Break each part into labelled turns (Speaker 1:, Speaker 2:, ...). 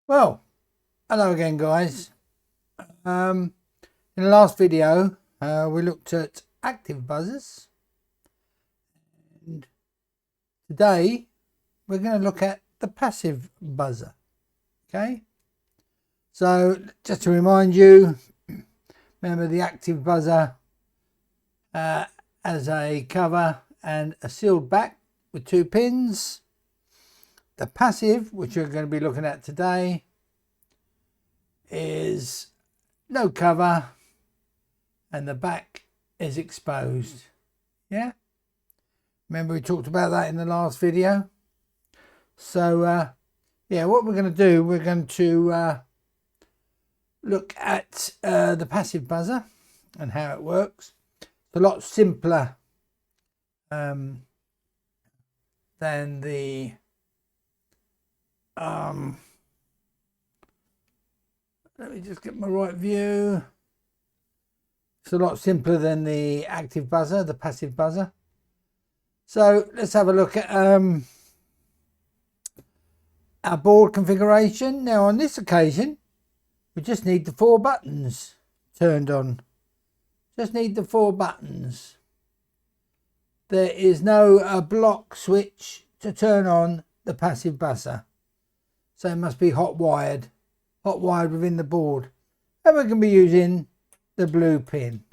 Speaker 1: Well, hello again, guys. In the last video, we looked at active buzzers, and today we're going to look at the passive buzzer. Okay, so just to remind you, remember the active buzzer has a cover and a sealed back with 2 pins. The passive, which we're going to be looking at today, is no cover and the back is exposed. Yeah, remember we talked about that in the last video. So yeah, what we're going to do, we're going to look at the passive buzzer and how it works. It's a lot simpler than the let me just get my right view. It's a lot simpler than the active buzzer, the passive buzzer. So let's have a look at our board configuration. Now on this occasion, we just need the 4 buttons turned on. Just need the 4 buttons. There is no block switch to turn on the passive buzzer. So it must be hot wired within the board. And we're going to be using the blue pin.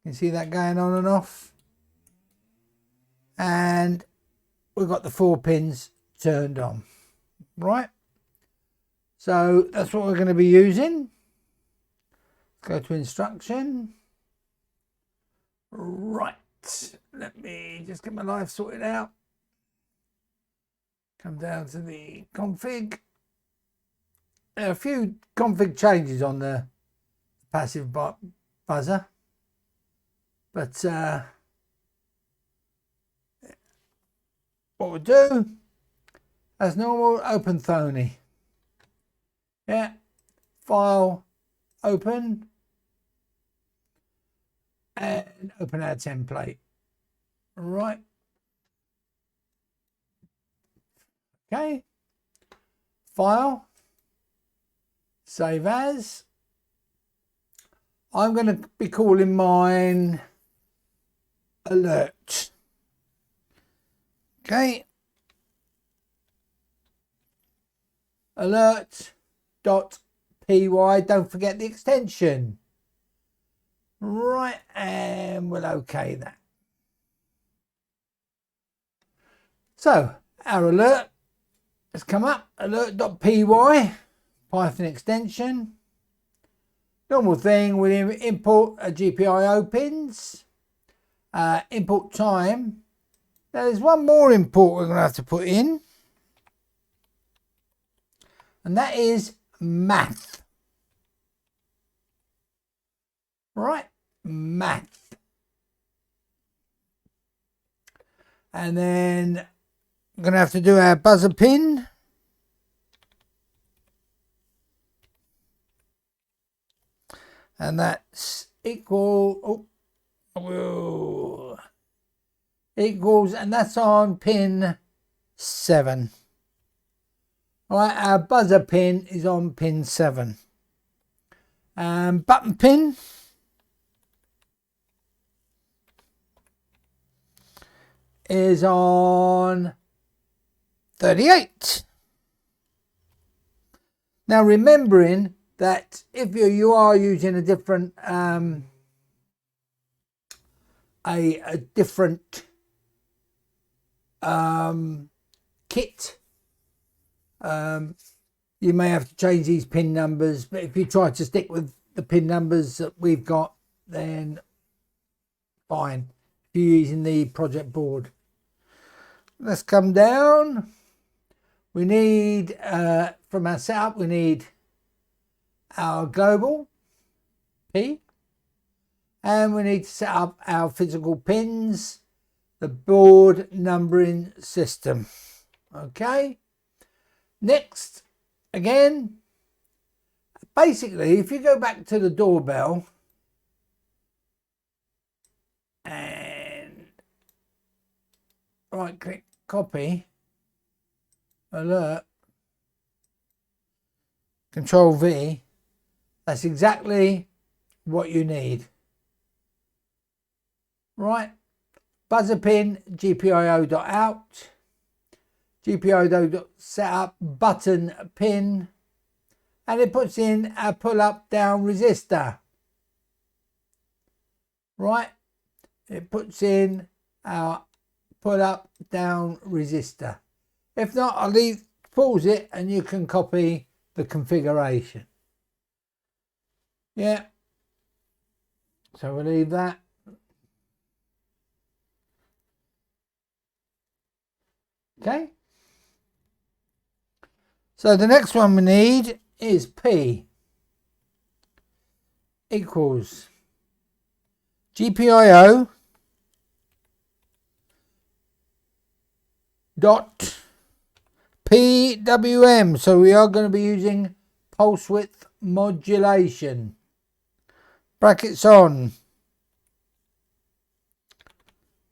Speaker 1: You can see that going on and off. And we've got the 4 pins turned on. Right. So that's what we're going to be using. Go to instruction. Right. Let me just get my life sorted out. Come down to the config. There are a few config changes on the passive buzzer, but what we'll do, as normal, open Thony. Yeah, file, open, and open our template. Right. Okay. File. Save as. I'm going to be calling mine alert. Okay. Alert.py. Don't forget the extension. Right, and we'll OK that. So our alert has come up. Alert.py. Python extension. Normal thing, we import a GPIO pins. Import time. Now there's one more import we're going to have to put in. And that is math. Right, math. And then I'm going to have to do our buzzer pin. And that's equals, and that's on pin 7. All right, our buzzer pin is on pin 7. Button pin is on 38. Now remembering that if you are using a different kit, you may have to change these pin numbers, but if you try to stick with the pin numbers that we've got, then fine. If you're using the project board, let's come down. We need from our setup, we need our global P, and we need to set up our physical pins, the board numbering system. Okay, next, again, basically if you go back to the doorbell and right click copy alert, Control V. That's exactly what you need. Right. buzzerPin GPIO.out. GPIO.setup button pin. And it puts in a pull up down resistor. Right. It puts in our pull up down resistor. If not, I'll pause it and you can copy the configuration. Yeah. So we'll leave that. Okay. So the next one we need is P equals GPIO dot PWM. So we are going to be using pulse width modulation. Brackets on.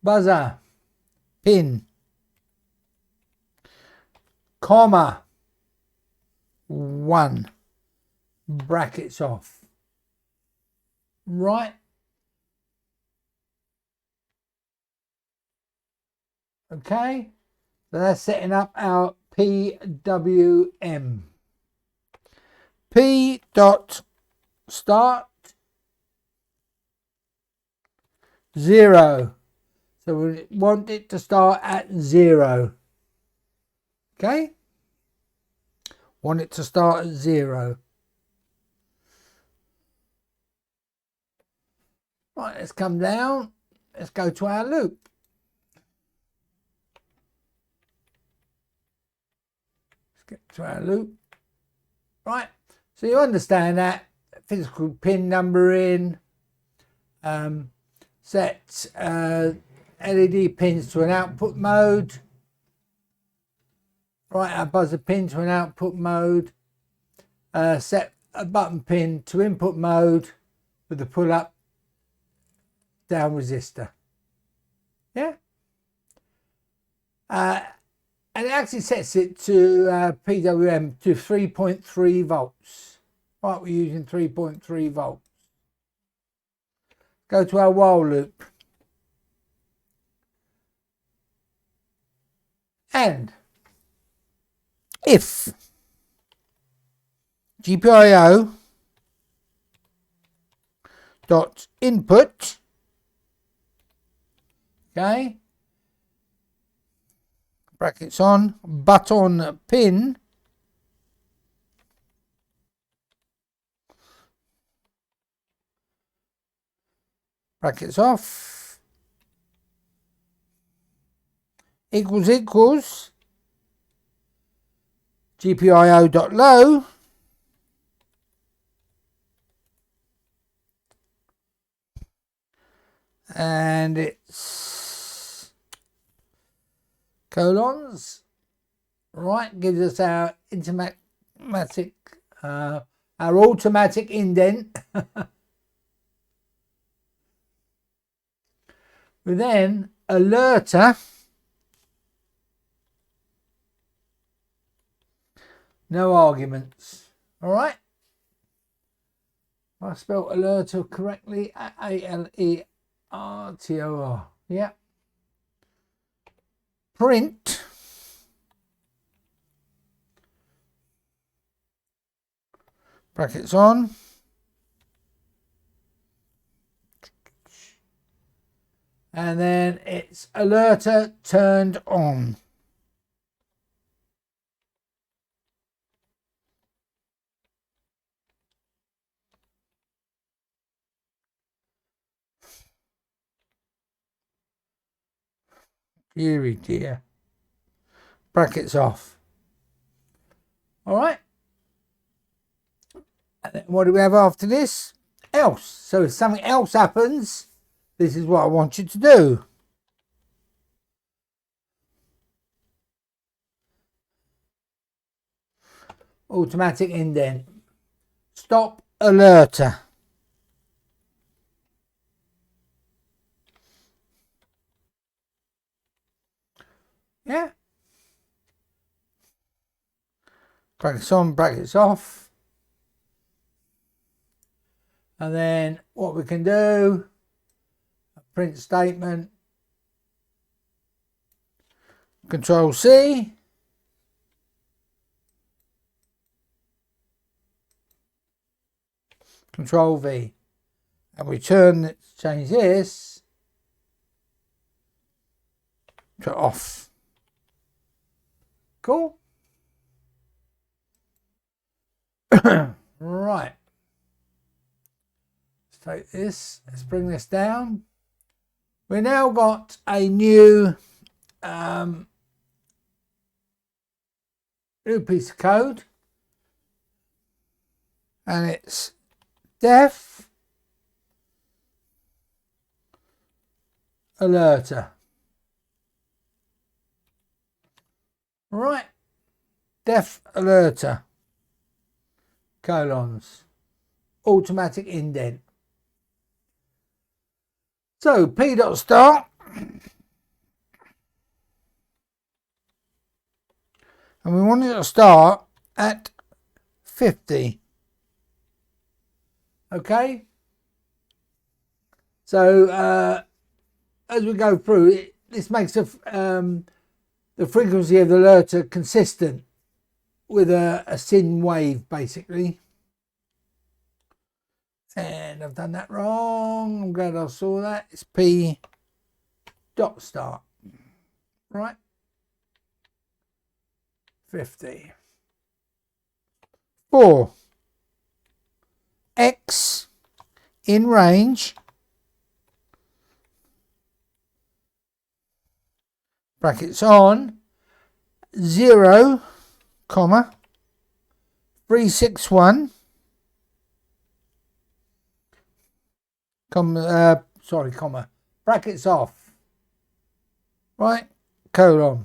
Speaker 1: Buzzer pin, comma, 1, brackets off. Right. Okay. So that's setting up our PWM. P dot start 0. So we want it to start at 0. Okay. Want it to start at 0. Right, let's come down. Let's go to our loop. Let's get to our loop. Right, so you understand that. Physical pin number in. Set LED pins to an output mode. Right, our buzzer pin to an output mode. Set a button pin to input mode with the pull up down resistor. Yeah. And it actually sets it to PWM to 3.3 volts. Right, we're using 3.3 volts. Go to our while loop. And if GPIO dot input, okay, brackets on, button pin, brackets off, equals GPIO dot low, and it's colons. Right, gives us our automatic indent. We then alerter, no arguments. All right. I spelled alerter correctly. ALERTOR. Yeah. Print. Brackets on. And then it's alerter turned on. Dear. Brackets off. All right. And then what do we have after this? Else. So if something else happens, this is what I want you to do. Automatic indent. Stop alerter. Yeah. Brackets on, brackets off. And then what we can do, a print statement, Control C, Control V, and we change this to off. Cool. Right. Let's take this. Let's bring this down. We now got a new piece of code, and it's def alerter. Right, def alerter, colons, automatic indent. So p.start, and we want it to start at 50. Okay, so as we go through, this makes the frequency of the alerter consistent with a sin wave, basically. And I've done that wrong. I'm glad I saw that. It's p.start. Right. 50. 4. X in range. Brackets on. 0, 361. Comma. Brackets off. Right. Colon.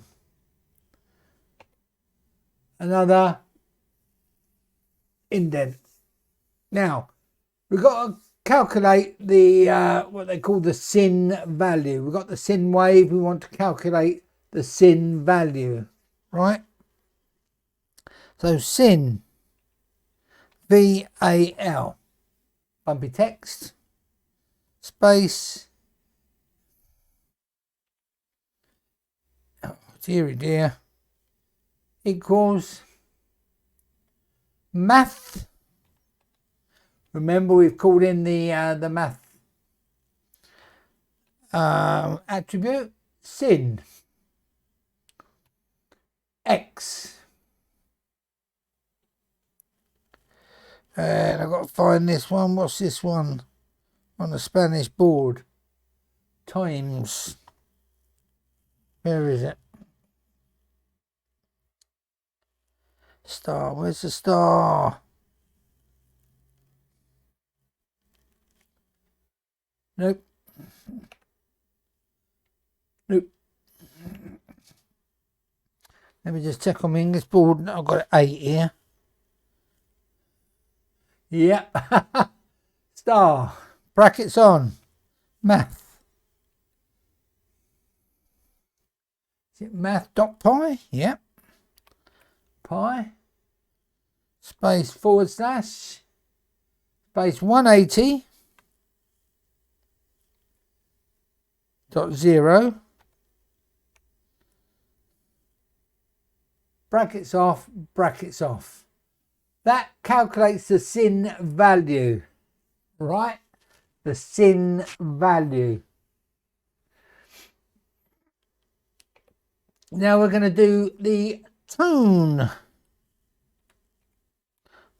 Speaker 1: Another indent. Now, we've got to calculate the what they call the sin value. We've got the sin wave. We want to calculate the sin value. Right. So sin, VAL, bumpy text, space, oh dear, equals math. Remember, we've called in the math attribute, sin, x. And I've got to find this one. What's this one on the Spanish board? Times. Where is it? Star. Where's the star? Nope. Nope. Let me just check on my English board. I've got 8 here. Yep. Star. Brackets on. Math. Is it math.pi? Yep. Pi. Space / space 180.0. Brackets off, brackets off. That calculates the sin value, right? The sin value. Now we're going to do the tone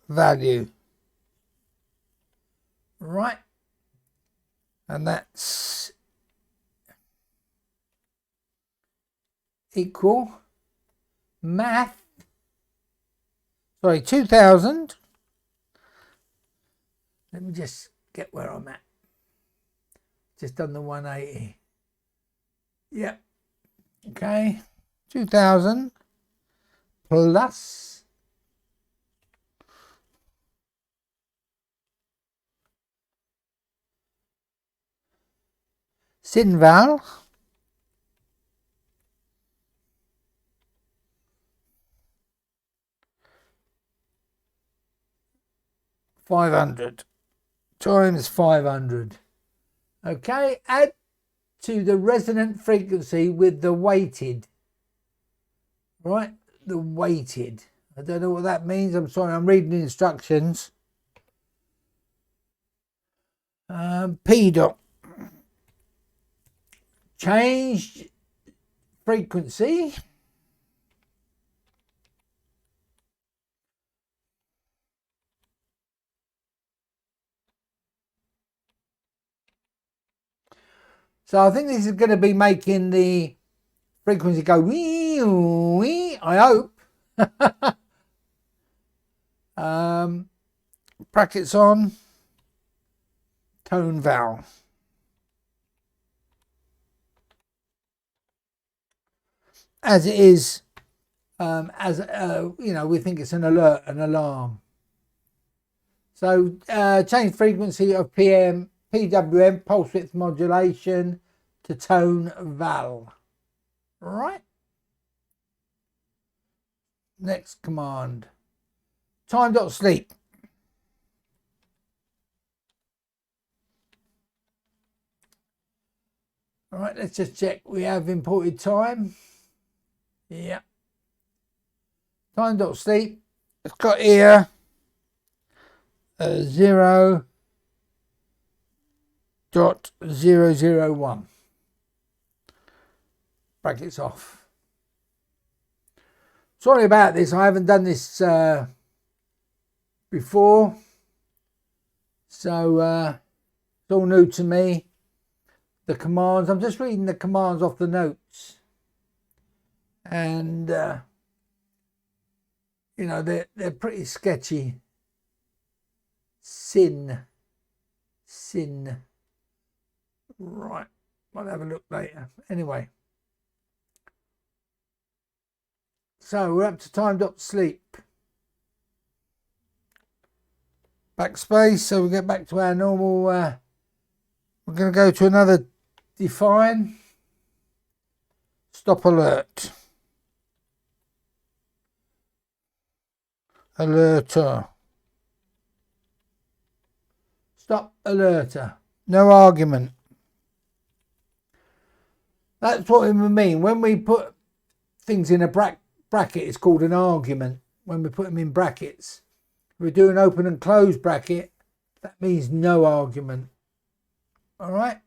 Speaker 1: value, right? And that's equal math. 2000. Let me just get where I'm at. Just done the 180. Yep. Okay. 2000 plus sin val. $500. times 500. Okay, add to the resonant frequency with the weighted. Right, the weighted. I don't know what that means. I'm sorry, I'm reading the instructions. P dot. Change frequency. So I think this is going to be making the frequency go wee, wee, I hope. Brackets on, tone val. As it is, you know, we think it's an alert, an alarm. So change frequency of PWM, pulse width modulation, to tone val. Right. Next command. Time.sleep. All right, let's just check we have imported time. Yeah. Time.sleep. It's got here 0.001. Brackets off. Sorry about this. I haven't done this before. So it's all new to me. The commands. I'm just reading the commands off the notes. And you know, they're pretty sketchy. Sin. Right. I'll have a look later. Anyway. So we're up to time.sleep. Backspace. So we get back to our normal. We're going to go to another define. Stop alert. Alerter. Stop alerter. No argument. That's what we mean. When we put things in a bracket, it's called an argument. When we put them in brackets. If we do an open and close bracket, that means no argument. All right.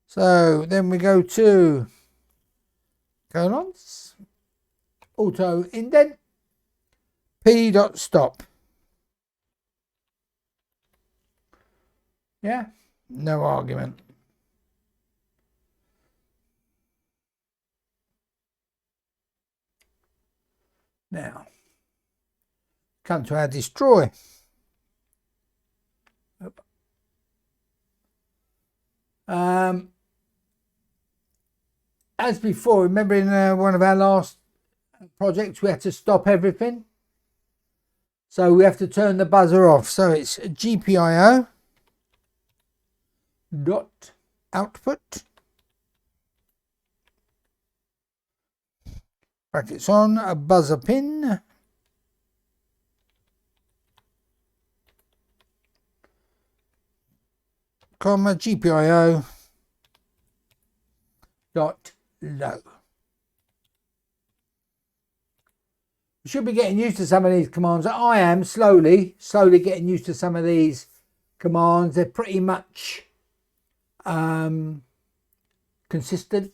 Speaker 1: So then we go to colons, auto indent, P dot stop. Yeah, no argument. Now, come to our destroy. As before, remember in one of our last projects, we had to stop everything. So we have to turn the buzzer off. So it's GPIO dot output. Brackets on, a buzzerPin. Comma GPIO dot low. You should be getting used to some of these commands. I am slowly getting used to some of these commands. They're pretty much consistent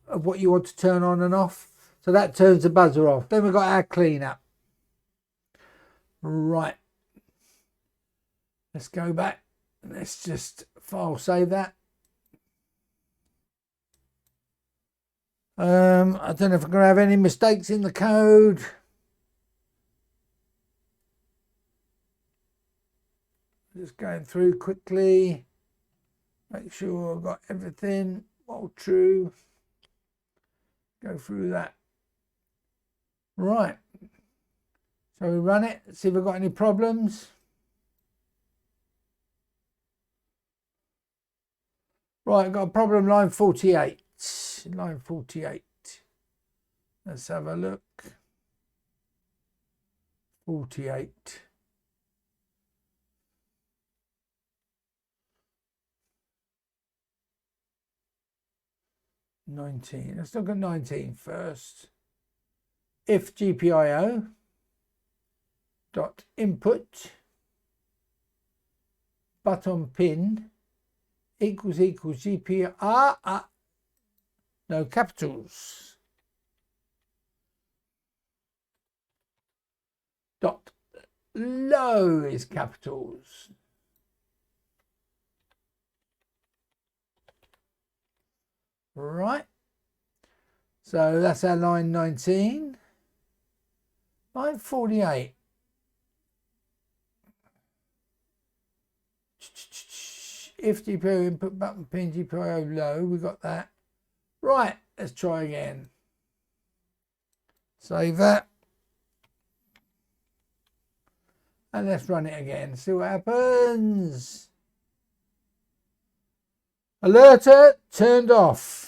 Speaker 1: of what you want to turn on and off. So that turns the buzzer off. Then we've got our cleanup. Right. Let's go back. Let's just file save that. I don't know if I'm going to have any mistakes in the code. Just going through quickly. Make sure I've got everything all true. Go through that. Right. So we run it. See if we've got any problems. Right, I've got a problem line 48. Line 48. Let's have a look. 48. 19. Let's look at 19 first. If GPIO dot input button pin equals GPIO, no capitals, dot low is capitals. Right, so that's our line 19. Line 48. If GPIO input button pin GPIO low, we got that. Right, let's try again. Save that. And let's run it again. See what happens. Alerter turned off.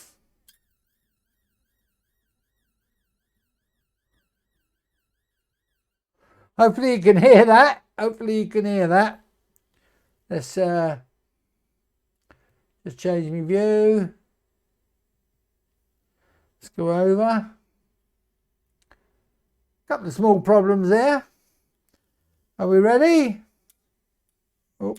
Speaker 1: Hopefully you can hear that. Hopefully you can hear that. Let's just change my view. Let's go over. A couple of small problems there. Are we ready? Oh.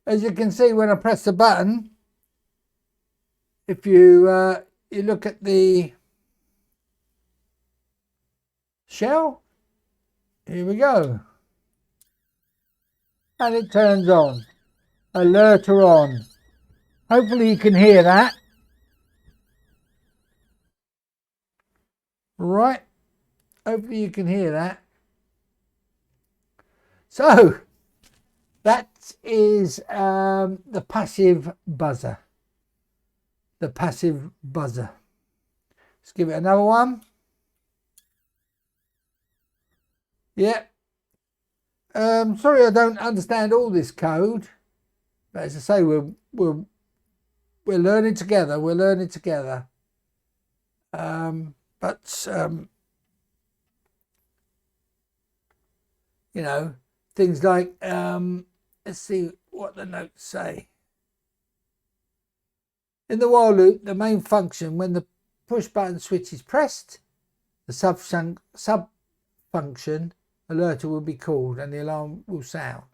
Speaker 1: As you can see, when I press the button, if you you look at the shell, here we go, and it turns on. Alerter on. Hopefully you can hear that. Right, hopefully you can hear that. So that is the passive buzzer. The passive buzzer. Let's give it another one. Yeah. Sorry I don't understand all this code, but as I say, we're learning together. We're learning together. But you know, things like let's see what the notes say. In the while loop, the main function, when the push button switch is pressed, the sub function alerter will be called and the alarm will sound.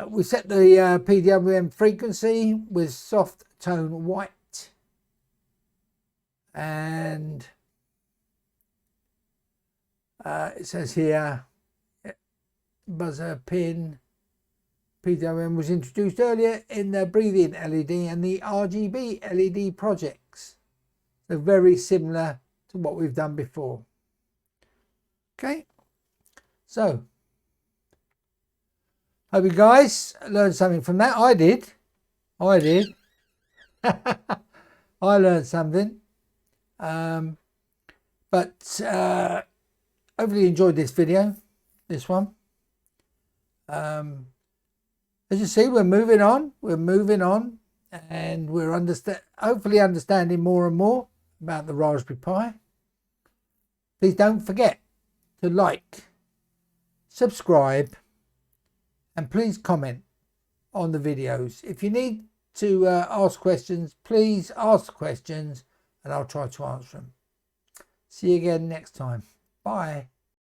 Speaker 1: We set the PWM frequency with soft tone white, and it says here buzzer pin PWM was introduced earlier in the breathe-in LED and the RGB LED projects. They're very similar to what we've done before. Okay, so hope you guys learned something from that. I did. I learned something. But hopefully you enjoyed this video, this one. As you see, we're moving on, and we're hopefully understanding more and more about the Raspberry Pi. Please don't forget to like, subscribe, and please comment on the videos. If you need to ask questions, please ask questions and I'll try to answer them. See you again next time. Bye.